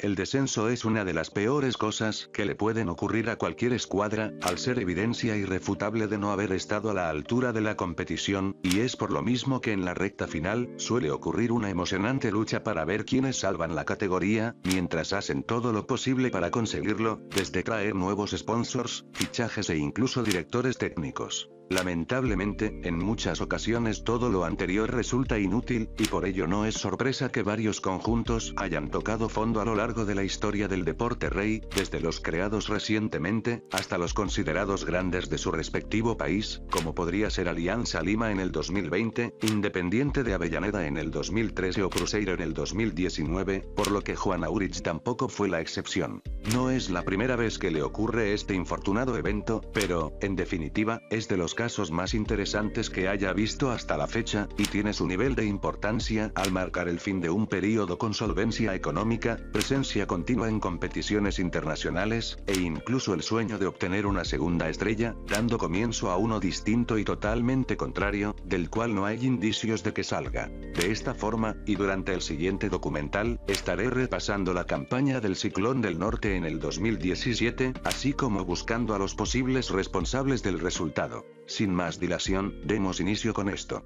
El descenso es una de las peores cosas que le pueden ocurrir a cualquier escuadra, al ser evidencia irrefutable de no haber estado a la altura de la competición, y es por lo mismo que en la recta final, suele ocurrir una emocionante lucha para ver quiénes salvan la categoría, mientras hacen todo lo posible para conseguirlo, desde traer nuevos sponsors, fichajes e incluso directores técnicos. Lamentablemente, en muchas ocasiones todo lo anterior resulta inútil, y por ello no es sorpresa que varios conjuntos hayan tocado fondo a lo largo de la historia del deporte rey, desde los creados recientemente, hasta los considerados grandes de su respectivo país, como podría ser Alianza Lima en el 2020, Independiente de Avellaneda en el 2013 o Cruzeiro en el 2019, por lo que Juan Aurich tampoco fue la excepción. No es la primera vez que le ocurre este infortunado evento, pero, en definitiva, es de los casos más interesantes que haya visto hasta la fecha, y tiene su nivel de importancia al marcar el fin de un período con solvencia económica, presencia continua en competiciones internacionales, e incluso el sueño de obtener una segunda estrella, dando comienzo a uno distinto y totalmente contrario, del cual no hay indicios de que salga. De esta forma, y durante el siguiente documental, estaré repasando la campaña del Ciclón del Norte en el 2017, así como buscando a los posibles responsables del resultado. Sin más dilación, demos inicio con esto.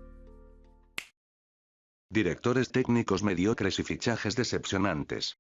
Directores técnicos mediocres y fichajes decepcionantes.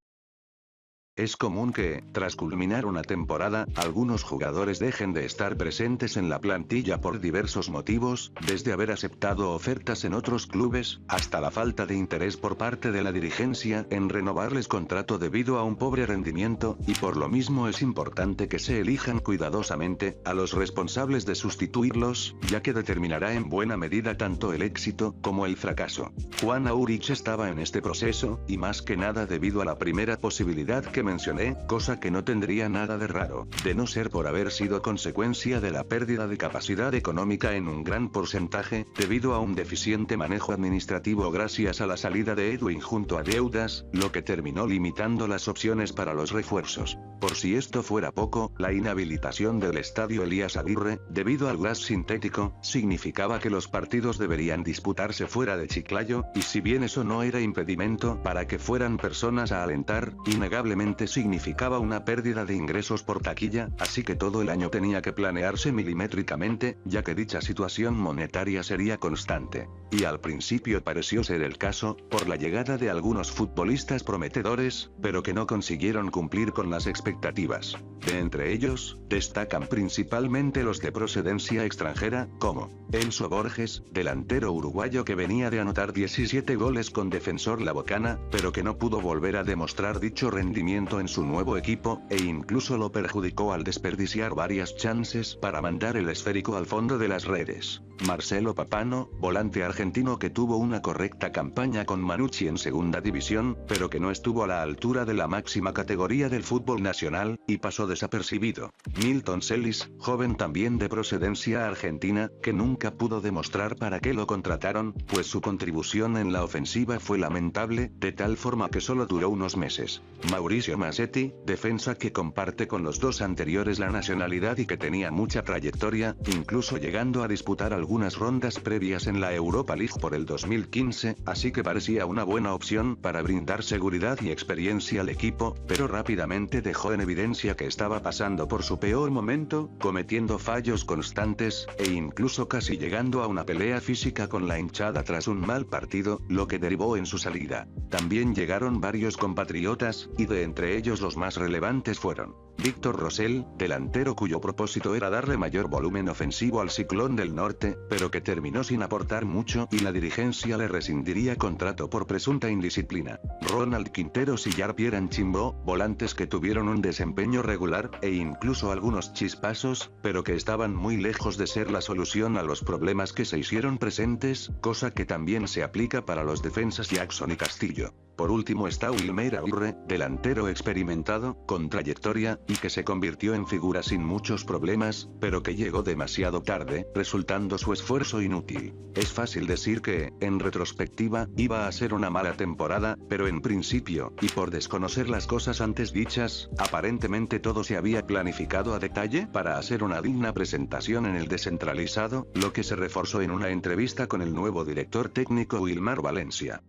Es común que, tras culminar una temporada, algunos jugadores dejen de estar presentes en la plantilla por diversos motivos, desde haber aceptado ofertas en otros clubes, hasta la falta de interés por parte de la dirigencia en renovarles contrato debido a un pobre rendimiento, y por lo mismo es importante que se elijan cuidadosamente a los responsables de sustituirlos, ya que determinará en buena medida tanto el éxito como el fracaso. Juan Aurich estaba en este proceso, y más que nada debido a la primera posibilidad que mencioné, cosa que no tendría nada de raro, de no ser por haber sido consecuencia de la pérdida de capacidad económica en un gran porcentaje, debido a un deficiente manejo administrativo gracias a la salida de Edwin junto a deudas, lo que terminó limitando las opciones para los refuerzos. Por si esto fuera poco, la inhabilitación del estadio Elías Aguirre, debido al gas sintético, significaba que los partidos deberían disputarse fuera de Chiclayo, y si bien eso no era impedimento para que fueran personas a alentar, innegablemente significaba una pérdida de ingresos por taquilla, así que todo el año tenía que planearse milimétricamente, ya que dicha situación monetaria sería constante. Y al principio pareció ser el caso, por la llegada de algunos futbolistas prometedores, pero que no consiguieron cumplir con las expectativas. De entre ellos, destacan principalmente los de procedencia extranjera, como Enzo Borges, delantero uruguayo que venía de anotar 17 goles con Defensor La Bocana, pero que no pudo volver a demostrar dicho rendimiento en su nuevo equipo, e incluso lo perjudicó al desperdiciar varias chances para mandar el esférico al fondo de las redes. Marcelo Papano, volante argentino que tuvo una correcta campaña con Manucci en segunda división, pero que no estuvo a la altura de la máxima categoría del fútbol nacional, y pasó desapercibido. Milton Celis, joven también de procedencia argentina, que nunca pudo demostrar para qué lo contrataron, pues su contribución en la ofensiva fue lamentable, de tal forma que solo duró unos meses. Mauricio Massetti, defensa que comparte con los dos anteriores la nacionalidad y que tenía mucha trayectoria, incluso llegando a disputar algunas rondas previas en la Europa League por el 2015, así que parecía una buena opción para brindar seguridad y experiencia al equipo, pero rápidamente dejó en evidencia que estaba pasando por su peor momento, cometiendo fallos constantes, e incluso casi llegando a una pelea física con la hinchada tras un mal partido, lo que derivó en su salida. También llegaron varios compatriotas, y de entre ellos los más relevantes fueron Víctor Rosell, delantero cuyo propósito era darle mayor volumen ofensivo al Ciclón del Norte, pero que terminó sin aportar mucho y la dirigencia le rescindiría contrato por presunta indisciplina. Ronald Quinteros y Jean-Pierre Anchimbo, volantes que tuvieron un desempeño regular, e incluso algunos chispazos, pero que estaban muy lejos de ser la solución a los problemas que se hicieron presentes, cosa que también se aplica para los defensas Jackson y Castillo. Por último está Wilmer Aguirre, delantero experimentado, con trayectoria, y que se convirtió en figura sin muchos problemas, pero que llegó demasiado tarde, resultando su esfuerzo inútil. Es fácil decir que, en retrospectiva, iba a ser una mala temporada, pero en principio, y por desconocer las cosas antes dichas, aparentemente todo se había planificado a detalle para hacer una digna presentación en el descentralizado, lo que se reforzó en una entrevista con el nuevo director técnico Wilmar Valencia.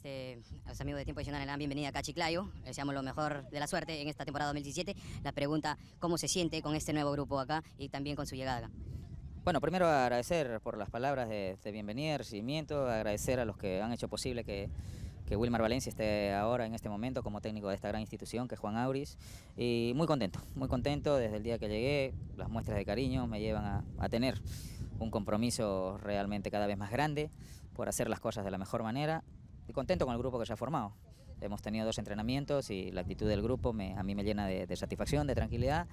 A los amigos de Tiempo Adicional le dan bienvenida acá a Chiclayo. Les deseamos lo mejor de la suerte en esta temporada 2017. La pregunta, ¿cómo se siente con este nuevo grupo acá y también con su llegada acá? Bueno, primero agradecer por las palabras de bienvenida, de recibimiento, agradecer a los que han hecho posible que Wilmar Valencia esté ahora en este momento como técnico de esta gran institución que es Juan Auris, y muy contento desde el día que llegué. Las muestras de cariño me llevan a tener un compromiso realmente cada vez más grande por hacer las cosas de la mejor manera, y contento con el grupo que se ha formado. Hemos tenido 2 entrenamientos y la actitud del grupo a mí me llena de satisfacción, de tranquilidad,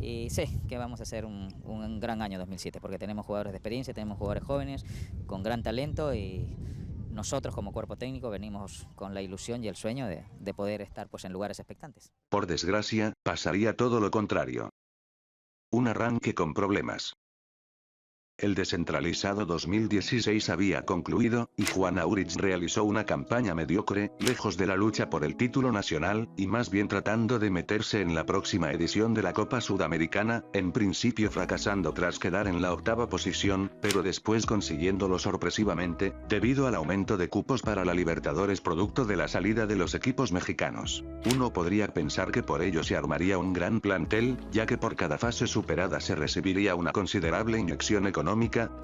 y sé que vamos a hacer un gran año 2007 porque tenemos jugadores de experiencia, tenemos jugadores jóvenes con gran talento, y nosotros como cuerpo técnico venimos con la ilusión y el sueño de poder estar pues en lugares expectantes. Por desgracia, pasaría todo lo contrario. Un arranque con problemas. El descentralizado 2016 había concluido, y Juan Aurich realizó una campaña mediocre, lejos de la lucha por el título nacional, y más bien tratando de meterse en la próxima edición de la Copa Sudamericana, en principio fracasando tras quedar en la 8ª posición, pero después consiguiéndolo sorpresivamente, debido al aumento de cupos para la Libertadores producto de la salida de los equipos mexicanos. Uno podría pensar que por ello se armaría un gran plantel, ya que por cada fase superada se recibiría una considerable inyección económica,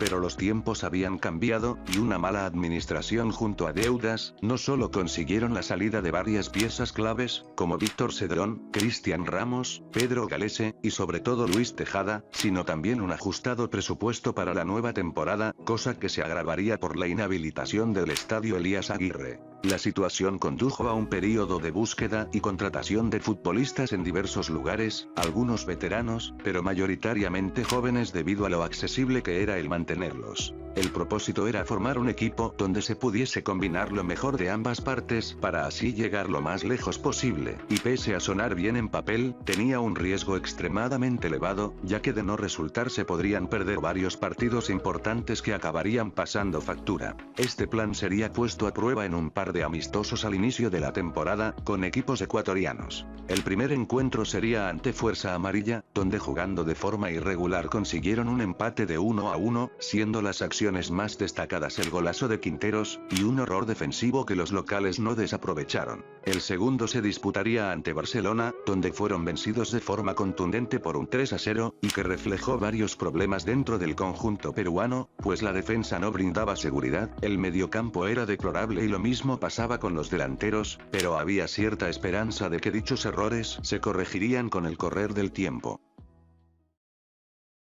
pero los tiempos habían cambiado, y una mala administración junto a deudas, no solo consiguieron la salida de varias piezas claves, como Víctor Cedrón, Cristian Ramos, Pedro Galese, y sobre todo Luis Tejada, sino también un ajustado presupuesto para la nueva temporada, cosa que se agravaría por la inhabilitación del estadio Elías Aguirre. La situación condujo a un período de búsqueda y contratación de futbolistas en diversos lugares, algunos veteranos, pero mayoritariamente jóvenes debido a lo accesible que era el mantenerlos. El propósito era formar un equipo donde se pudiese combinar lo mejor de ambas partes para así llegar lo más lejos posible, y pese a sonar bien en papel, tenía un riesgo extremadamente elevado, ya que de no resultar se podrían perder varios partidos importantes que acabarían pasando factura. Este plan sería puesto a prueba en un par de amistosos al inicio de la temporada, con equipos ecuatorianos. El primer encuentro sería ante Fuerza Amarilla, donde jugando de forma irregular consiguieron un empate de 1-1, siendo las acciones más destacadas el golazo de Quinteros, y un error defensivo que los locales no desaprovecharon. El segundo se disputaría ante Barcelona, donde fueron vencidos de forma contundente por un 3-0, y que reflejó varios problemas dentro del conjunto peruano, pues la defensa no brindaba seguridad, el mediocampo era deplorable y lo mismo pasaba con los delanteros, pero había cierta esperanza de que dichos errores se corregirían con el correr del tiempo.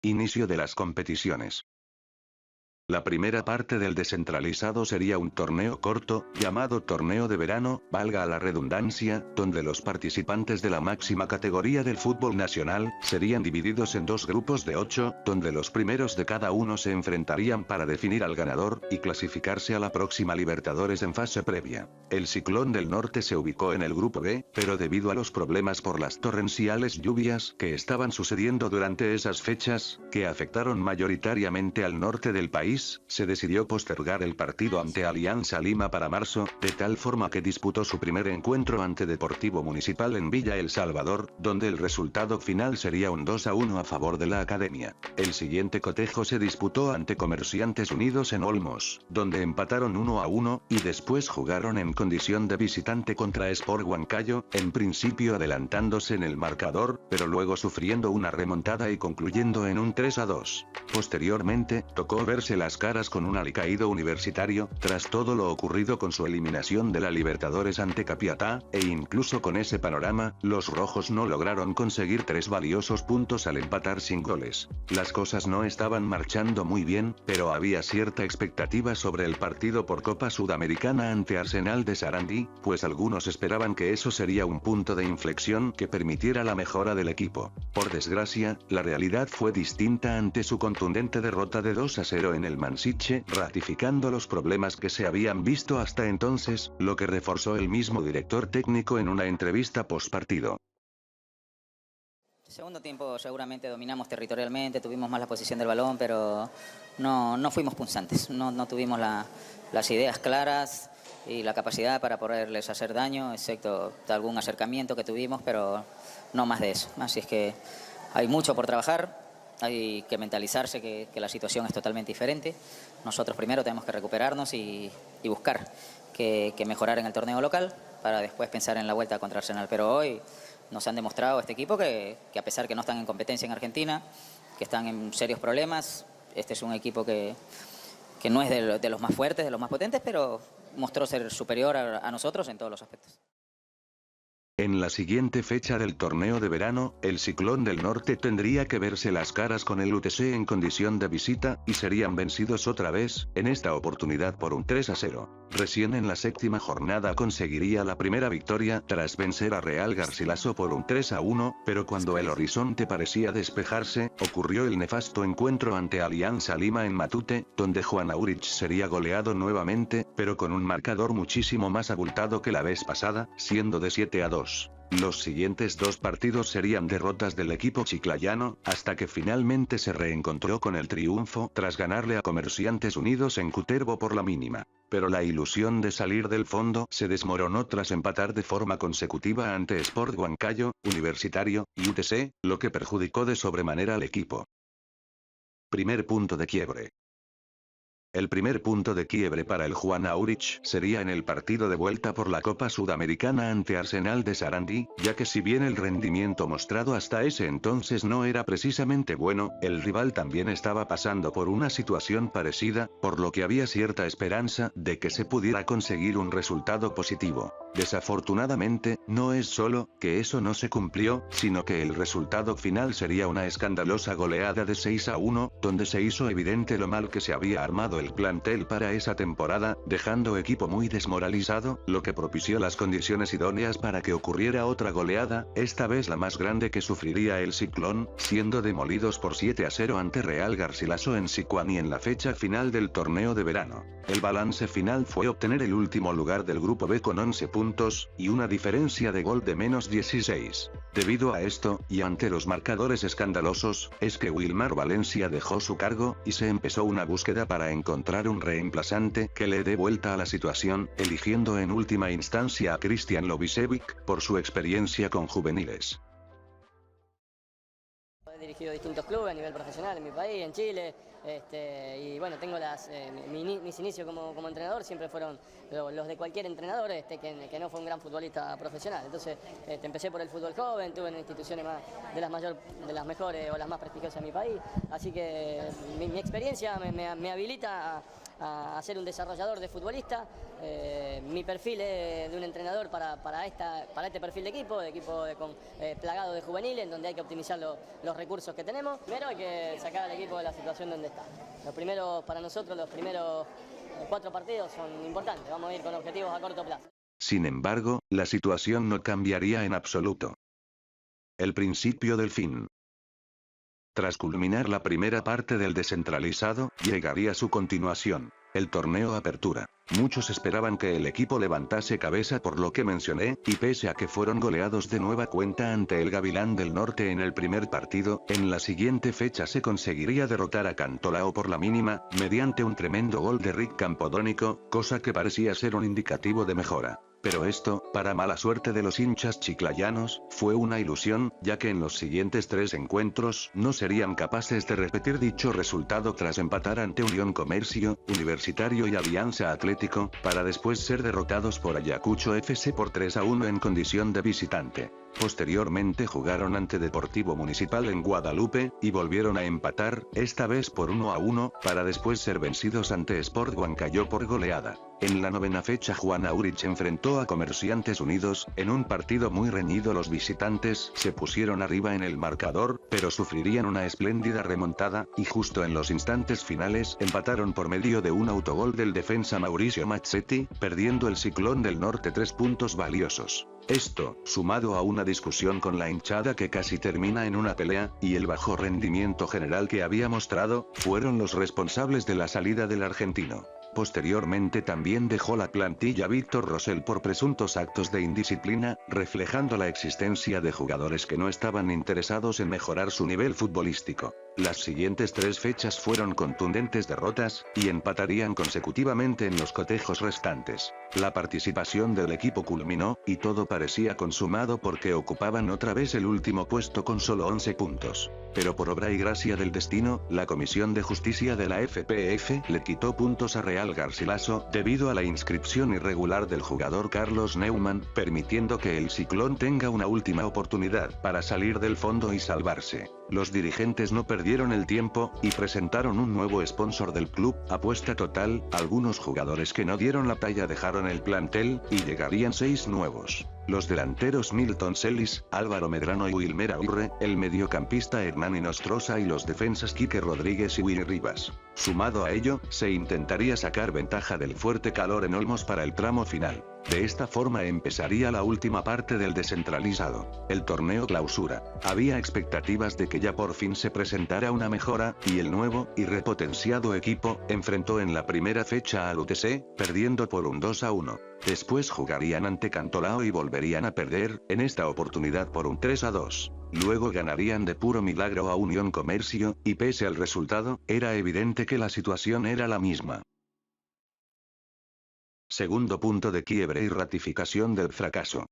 Inicio de las competiciones. La primera parte del descentralizado sería un torneo corto, llamado torneo de verano, valga la redundancia, donde los participantes de la máxima categoría del fútbol nacional, serían divididos en 2 grupos de 8, donde los primeros de cada uno se enfrentarían para definir al ganador, y clasificarse a la próxima Libertadores en fase previa. El Ciclón del Norte se ubicó en el grupo B, pero debido a los problemas por las torrenciales lluvias que estaban sucediendo durante esas fechas, que afectaron mayoritariamente al norte del país, se decidió postergar el partido ante Alianza Lima para marzo, de tal forma que disputó su primer encuentro ante Deportivo Municipal en Villa El Salvador, donde el resultado final sería un 2-1 a favor de la academia. El siguiente cotejo se disputó ante Comerciantes Unidos en Olmos, donde empataron 1-1, y después jugaron en condición de visitante contra Sport Huancayo, en principio adelantándose en el marcador, pero luego sufriendo una remontada y concluyendo en un 3-2. Posteriormente, tocó verse las caras con un alicaído Universitario, tras todo lo ocurrido con su eliminación de la Libertadores ante Capiatá, e incluso con ese panorama, los rojos no lograron conseguir 3 valiosos puntos al empatar sin goles. Las cosas no estaban marchando muy bien, pero había cierta expectativa sobre el partido por Copa Sudamericana ante Arsenal de Sarandí, pues algunos esperaban que eso sería un punto de inflexión que permitiera la mejora del equipo. Por desgracia, la realidad fue distinta ante su contundente derrota de 2-0 en el Mansiche, ratificando los problemas que se habían visto hasta entonces, lo que reforzó el mismo director técnico en una entrevista postpartido. Segundo tiempo seguramente dominamos territorialmente, tuvimos más la posición del balón, pero no fuimos punzantes, no tuvimos las ideas claras y la capacidad para poderles hacer daño, excepto algún acercamiento que tuvimos, pero no más de eso. Así es que hay mucho por trabajar. Hay que mentalizarse que la situación es totalmente diferente. Nosotros primero tenemos que recuperarnos y buscar que mejorar en el torneo local para después pensar en la vuelta contra Arsenal. Pero hoy nos han demostrado este equipo que a pesar que no están en competencia en Argentina, que están en serios problemas, este es un equipo que no es de los más fuertes, de los más potentes, pero mostró ser superior a nosotros en todos los aspectos. En la siguiente fecha del torneo de verano, el Ciclón del Norte tendría que verse las caras con el UTC en condición de visita, y serían vencidos otra vez, en esta oportunidad por un 3-0. Recién en la séptima jornada conseguiría la primera victoria tras vencer a Real Garcilaso por un 3-1, pero cuando el horizonte parecía despejarse, ocurrió el nefasto encuentro ante Alianza Lima en Matute, donde Juan Aurich sería goleado nuevamente, pero con un marcador muchísimo más abultado que la vez pasada, siendo de 7-2. Los siguientes dos partidos serían derrotas del equipo chiclayano, hasta que finalmente se reencontró con el triunfo tras ganarle a Comerciantes Unidos en Cutervo por la mínima. Pero la ilusión de salir del fondo se desmoronó tras empatar de forma consecutiva ante Sport Huancayo, Universitario y UTC, lo que perjudicó de sobremanera al equipo. Primer punto de quiebre. El primer punto de quiebre para el Juan Aurich sería en el partido de vuelta por la Copa Sudamericana ante Arsenal de Sarandí, ya que si bien el rendimiento mostrado hasta ese entonces no era precisamente bueno, el rival también estaba pasando por una situación parecida, por lo que había cierta esperanza de que se pudiera conseguir un resultado positivo. Desafortunadamente, no es solo que eso no se cumplió, sino que el resultado final sería una escandalosa goleada de 6-1, donde se hizo evidente lo mal que se había armado el plantel para esa temporada, dejando equipo muy desmoralizado, lo que propició las condiciones idóneas para que ocurriera otra goleada, esta vez la más grande que sufriría el Ciclón, siendo demolidos por 7-0 ante Real Garcilaso en Sicuani en la fecha final del torneo de verano. El balance final fue obtener el último lugar del grupo B con 11 puntos, y una diferencia de gol de -16. Debido a esto, y ante los marcadores escandalosos, es que Wilmar Valencia dejó su cargo, y se empezó una búsqueda para encontrar un reemplazante que le dé vuelta a la situación, eligiendo en última instancia a Cristian Lovisevic, por su experiencia con juveniles. He dirigido distintos clubes a nivel profesional en mi país, en Chile, y bueno, tengo mis inicios como entrenador siempre fueron los de cualquier entrenador que no fue un gran futbolista profesional. Entonces empecé por el fútbol joven, estuve en instituciones de las mejores o las más prestigiosas en mi país, así que mi experiencia me habilita a ser un desarrollador de futbolista. Mi perfil es de un entrenador para este perfil de equipo plagado de juveniles, en donde hay que optimizar los recursos que tenemos. Primero hay que sacar al equipo de la situación donde está. Para nosotros los primeros 4 partidos son importantes, vamos a ir con objetivos a corto plazo. Sin embargo, la situación no cambiaría en absoluto. El principio del fin. Tras culminar la primera parte del descentralizado, llegaría su continuación, el torneo Apertura. Muchos esperaban que el equipo levantase cabeza por lo que mencioné, y pese a que fueron goleados de nueva cuenta ante el Gavilán del Norte en el primer partido, en la siguiente fecha se conseguiría derrotar a Cantolao por la mínima, mediante un tremendo gol de Rick Campodónico, cosa que parecía ser un indicativo de mejora. Pero esto, para mala suerte de los hinchas chiclayanos, fue una ilusión, ya que en los siguientes 3 encuentros no serían capaces de repetir dicho resultado tras empatar ante Unión Comercio, Universitario y Alianza Atlético, para después ser derrotados por Ayacucho FC por 3-1 en condición de visitante. Posteriormente jugaron ante Deportivo Municipal en Guadalupe, y volvieron a empatar, esta vez por 1-1, para después ser vencidos ante Sport Huancayo por goleada. En la novena fecha Juan Aurich enfrentó a Comerciantes Unidos, en un partido muy reñido. Los visitantes se pusieron arriba en el marcador, pero sufrirían una espléndida remontada, y justo en los instantes finales empataron por medio de un autogol del defensa Mauricio Mazzetti, perdiendo el Ciclón del Norte 3 puntos valiosos. Esto, sumado a una discusión con la hinchada que casi termina en una pelea, y el bajo rendimiento general que había mostrado, fueron los responsables de la salida del argentino. Posteriormente también dejó la plantilla Víctor Rosell por presuntos actos de indisciplina, reflejando la existencia de jugadores que no estaban interesados en mejorar su nivel futbolístico. Las siguientes 3 fechas fueron contundentes derrotas, y empatarían consecutivamente en los cotejos restantes. La participación del equipo culminó, y todo parecía consumado porque ocupaban otra vez el último puesto con solo 11 puntos. Pero por obra y gracia del destino, la Comisión de Justicia de la FPF le quitó puntos a Real Garcilaso debido a la inscripción irregular del jugador Carlos Neumann, permitiendo que el Ciclón tenga una última oportunidad para salir del fondo y salvarse. Los dirigentes no perdieron el tiempo, y presentaron un nuevo sponsor del club, Apuesta Total. Algunos jugadores que no dieron la talla dejaron el plantel, y llegarían 6 nuevos. Los delanteros Milton Celis, Álvaro Medrano y Wilmer Aguirre, el mediocampista Hernán Inostroza y los defensas Quique Rodríguez y Willy Rivas. Sumado a ello, se intentaría sacar ventaja del fuerte calor en Olmos para el tramo final. De esta forma empezaría la última parte del descentralizado, el torneo clausura. Había expectativas de que ya por fin se presentara una mejora, y el nuevo y repotenciado equipo enfrentó en la primera fecha al UTC, perdiendo por un 2-1. Después jugarían ante Cantolao y volverían a perder, en esta oportunidad por un 3-2. Luego ganarían de puro milagro a Unión Comercio, y pese al resultado, era evidente que la situación era la misma. Segundo punto de quiebre y ratificación del fracaso.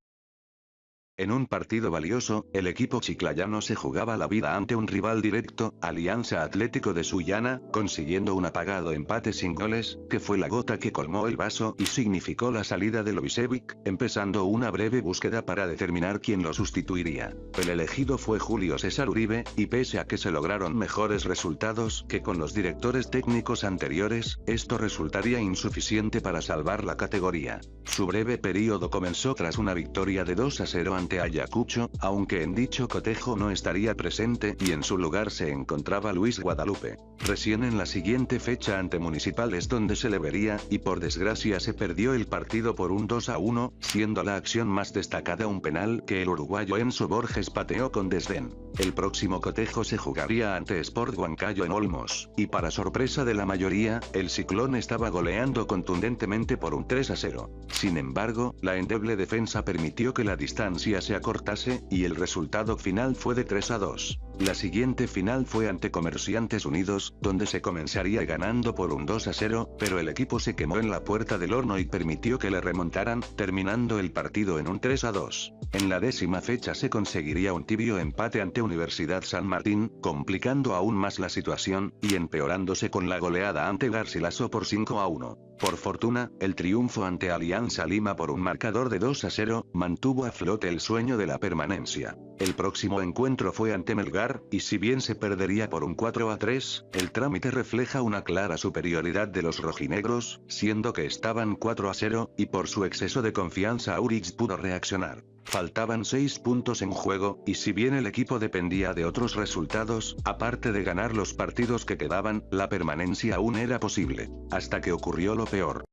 En un partido valioso, el equipo chiclayano se jugaba la vida ante un rival directo, Alianza Atlético de Sullana, consiguiendo un apagado empate sin goles, que fue la gota que colmó el vaso y significó la salida de Loisevic, empezando una breve búsqueda para determinar quién lo sustituiría. El elegido fue Julio César Uribe, y pese a que se lograron mejores resultados que con los directores técnicos anteriores, esto resultaría insuficiente para salvar la categoría. Su breve período comenzó tras una victoria de 2-0 ante Ayacucho, aunque en dicho cotejo no estaría presente y en su lugar se encontraba Luis Guadalupe. Recién en la siguiente fecha ante Municipales donde se le vería, y por desgracia se perdió el partido por un 2-1, siendo la acción más destacada un penal que el uruguayo Enzo Borges pateó con desdén. El próximo cotejo se jugaría ante Sport Huancayo en Olmos, y para sorpresa de la mayoría, el Ciclón estaba goleando contundentemente por un 3-0. Sin embargo, la endeble defensa permitió que la distancia se acortase, y el resultado final fue de 3-2. La siguiente final fue ante Comerciantes Unidos, donde se comenzaría ganando por un 2-0, pero el equipo se quemó en la puerta del horno y permitió que le remontaran, terminando el partido en un 3-2. En la 10ª fecha se conseguiría un tibio empate ante Universidad San Martín, complicando aún más la situación, y empeorándose con la goleada ante Garcilaso por 5-1. Por fortuna, el triunfo ante Alianza Lima por un marcador de 2-0, mantuvo a flote el sueño de la permanencia. El próximo encuentro fue ante Melgar, y si bien se perdería por un 4-3, el trámite refleja una clara superioridad de los rojinegros, siendo que estaban 4-0, y por su exceso de confianza Aurich pudo reaccionar. Faltaban 6 puntos en juego, y si bien el equipo dependía de otros resultados, aparte de ganar los partidos que quedaban, la permanencia aún era posible. Hasta que ocurrió lo peor.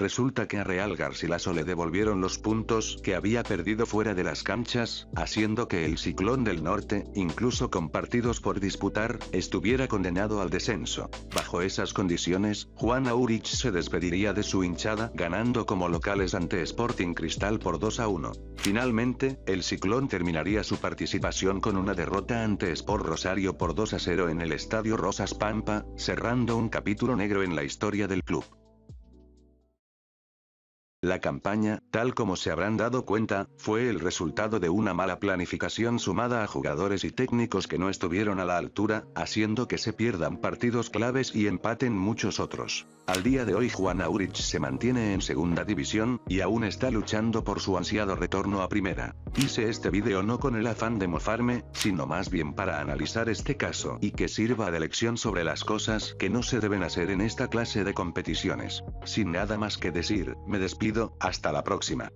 Resulta que a Real Garcilaso le devolvieron los puntos que había perdido fuera de las canchas, haciendo que el Ciclón del Norte, incluso con partidos por disputar, estuviera condenado al descenso. Bajo esas condiciones, Juan Aurich se despediría de su hinchada, ganando como locales ante Sporting Cristal por 2-1. Finalmente, el Ciclón terminaría su participación con una derrota ante Sport Rosario por 2-0 en el Estadio Rosas Pampa, cerrando un capítulo negro en la historia del club. La campaña, tal como se habrán dado cuenta, fue el resultado de una mala planificación sumada a jugadores y técnicos que no estuvieron a la altura, haciendo que se pierdan partidos claves y empaten muchos otros. Al día de hoy Juan Aurich se mantiene en segunda división, y aún está luchando por su ansiado retorno a primera. Hice este vídeo no con el afán de mofarme, sino más bien para analizar este caso y que sirva de lección sobre las cosas que no se deben hacer en esta clase de competiciones. Sin nada más que decir, me despido, hasta la próxima.